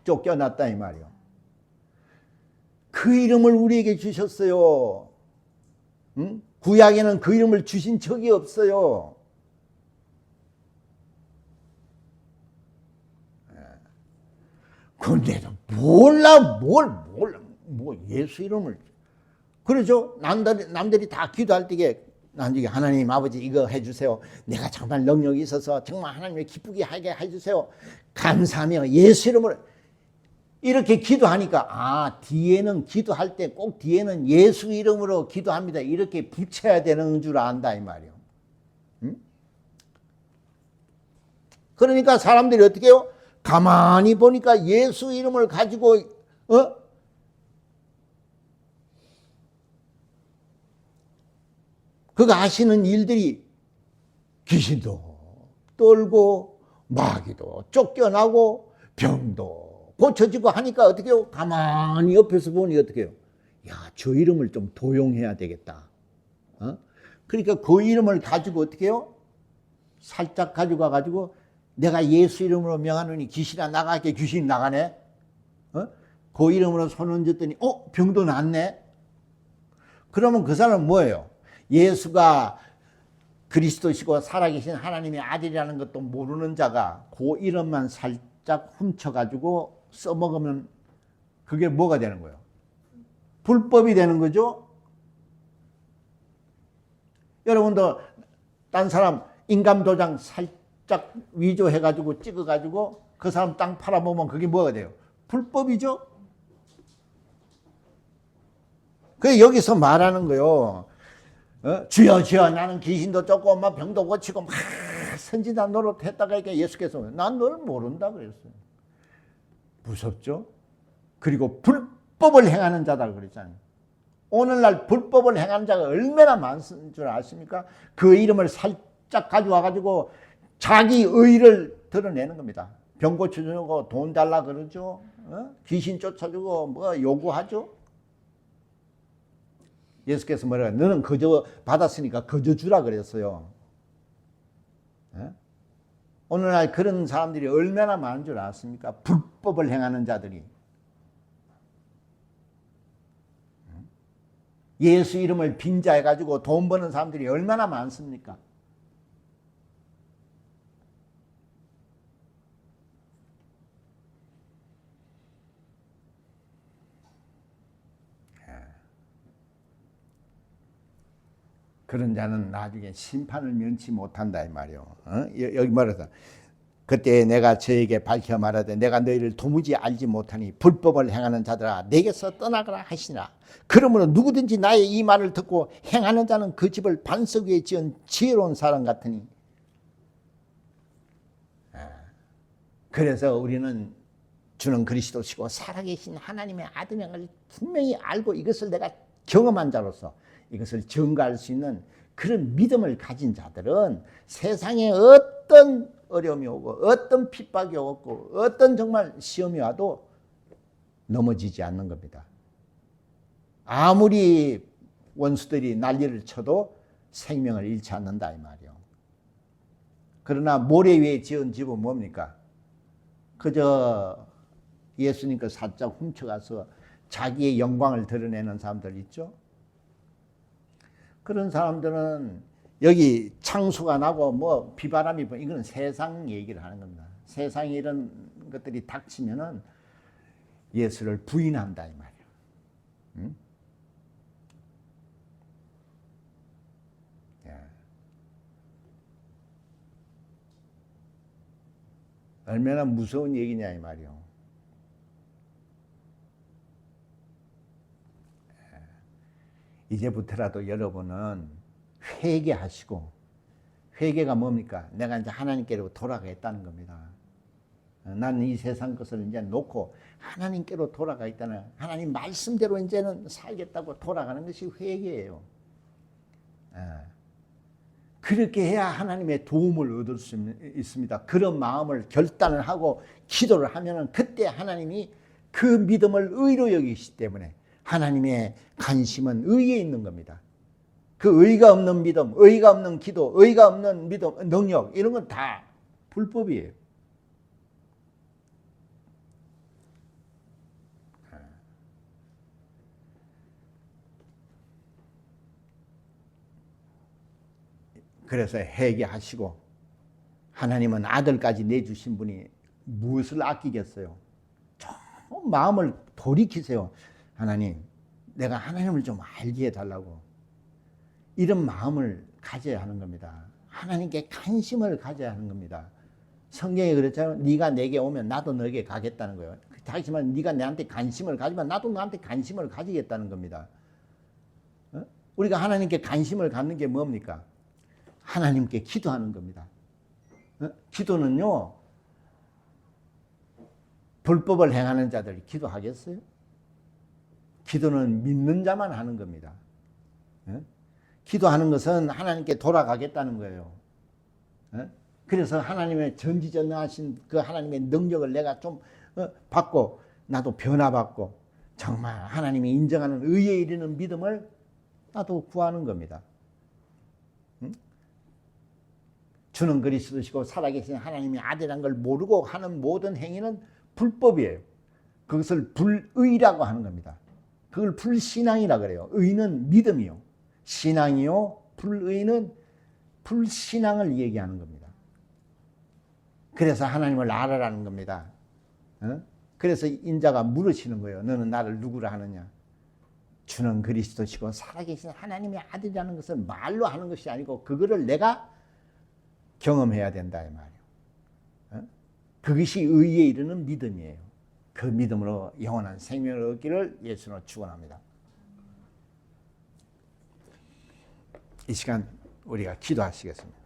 쫓겨났다 이 말이요. 그 이름을 우리에게 주셨어요. 구약에는 그 이름을 주신 적이 없어요. 그런데도 몰라 뭐 예수 이름을 그러죠. 남들이 다 기도할 때에 나중에 하나님 아버지 이거 해주세요. 내가 정말 능력이 있어서 정말 하나님을 기쁘게 하게 해주세요. 감사하며 예수 이름으로 이렇게 기도하니까 뒤에는 기도할 때 꼭 뒤에는 예수 이름으로 기도합니다. 이렇게 붙여야 되는 줄 안다 이 말이에요. 그러니까 사람들이 어떻게 해요? 가만히 보니까 예수 이름을 가지고 그가 하시는 일들이 귀신도 떨고 마귀도 쫓겨나고 병도 고쳐지고 하니까 어떻게 해요? 가만히 옆에서 보니 어떻게 해요? 야, 저 이름을 좀 도용해야 되겠다. 그러니까 그 이름을 가지고 어떻게 해요? 살짝 가지고 가가지고 내가 예수 이름으로 명하노니 귀신아 나가게 귀신이 나가네. 그 이름으로 손 얹었더니 병도 낫네. 그러면 그 사람은 뭐예요? 예수가 그리스도시고 살아계신 하나님의 아들이라는 것도 모르는 자가 그 이름만 살짝 훔쳐가지고 써먹으면 그게 뭐가 되는 거예요? 불법이 되는 거죠? 여러분도 딴 사람 인감도장 살짝 위조해가지고 찍어가지고 그 사람 땅 팔아보면 그게 뭐가 돼요? 불법이죠? 그게 여기서 말하는 거예요. 주여 주여 나는 귀신도 쫓고 막 병도 고치고 막 선지자 노릇했다가 예수께서 난 널 모른다 그랬어요. 무섭죠? 그리고 불법을 행하는 자다 그랬잖아요. 오늘날 불법을 행하는 자가 얼마나 많은 줄 아십니까? 그 이름을 살짝 가져와 가지고 자기 의를 드러내는 겁니다. 병 고쳐주고 돈 달라 그러죠. 귀신 쫓아주고 뭐 요구하죠. 예수께서 뭐라 너는 거저 받았으니까 거저 주라 그랬어요. 예? 오늘날 그런 사람들이 얼마나 많은 줄 아십니까? 불법을 행하는 자들이. 예수 이름을 빙자해가지고 돈 버는 사람들이 얼마나 많습니까? 그런 자는 나중에 심판을 면치 못한다 이 말이요. 여기 말해서 그때 내가 저에게 밝혀 말하되 내가 너희를 도무지 알지 못하니 불법을 행하는 자들아 내게서 떠나가라 하시니라. 그러므로 누구든지 나의 이 말을 듣고 행하는 자는 그 집을 반석 위에 지은 지혜로운 사람 같으니. 그래서 우리는 주는 그리스도시고 살아계신 하나님의 아들인 걸 분명히 알고 이것을 내가 경험한 자로서 이것을 증거할 수 있는 그런 믿음을 가진 자들은 세상에 어떤 어려움이 오고 어떤 핍박이 오고 어떤 정말 시험이 와도 넘어지지 않는 겁니다. 아무리 원수들이 난리를 쳐도 생명을 잃지 않는다 이 말이요. 그러나 모래 위에 지은 집은 뭡니까? 그저 예수님 거 살짝 훔쳐가서 자기의 영광을 드러내는 사람들 있죠. 그런 사람들은 여기 창수가 나고 뭐 비바람이 불고 이건 세상 얘기를 하는 겁니다. 세상에 이런 것들이 닥치면은 예수를 부인한다 이 말이에요. 응? 예. 얼마나 무서운 얘기냐 이 말이에요. 이제부터라도 여러분은 회개하시고, 회개가 뭡니까? 내가 이제 하나님께로 돌아가겠다는 겁니다. 나는 이 세상 것을 이제 놓고 하나님께로 돌아가겠다는, 하나님 말씀대로 이제는 살겠다고 돌아가는 것이 회개예요. 그렇게 해야 하나님의 도움을 얻을 수 있습니다. 그런 마음을 결단을 하고 기도를 하면은 그때 하나님이 그 믿음을 의로 여기시기 때문에 하나님의 관심은 의에 있는 겁니다. 그 의가 없는 믿음, 의가 없는 기도, 의가 없는 믿음, 능력 이런 건 다 불법이에요. 그래서 회개하시고 하나님은 아들까지 내주신 분이 무엇을 아끼겠어요? 좀 마음을 돌이키세요. 하나님, 내가 하나님을 좀 알게 해달라고. 이런 마음을 가져야 하는 겁니다. 하나님께 관심을 가져야 하는 겁니다. 성경에 그랬잖아요. 네가 내게 오면 나도 너에게 가겠다는 거예요. 하지만 네가 내한테 관심을 가지면 나도 너한테 관심을 가지겠다는 겁니다. 우리가 하나님께 관심을 갖는 게 뭡니까? 하나님께 기도하는 겁니다. 기도는요, 불법을 행하는 자들이 기도하겠어요? 기도는 믿는 자만 하는 겁니다. 기도하는 것은 하나님께 돌아가겠다는 거예요. 그래서 하나님의 전지전능하신 그 하나님의 능력을 내가 좀 받고 나도 변화받고 정말 하나님이 인정하는 의에 이르는 믿음을 나도 구하는 겁니다. 주는 그리스도시고 살아계신 하나님의 아들이라는 걸 모르고 하는 모든 행위는 불법이에요. 그것을 불의라고 하는 겁니다. 그걸 불신앙이라 그래요. 의는 믿음이요. 신앙이요. 불의는 불신앙을 얘기하는 겁니다. 그래서 하나님을 알아라는 겁니다. 그래서 인자가 물으시는 거예요. 너는 나를 누구라 하느냐? 주는 그리스도시고 살아계신 하나님의 아들이라는 것은 말로 하는 것이 아니고 그거를 내가 경험해야 된다 이 말이에요. 그것이 의에 이르는 믿음이에요. 그 믿음으로 영원한 생명을 얻기를 예수로 축원합니다. 이 시간 우리가 기도하시겠습니다.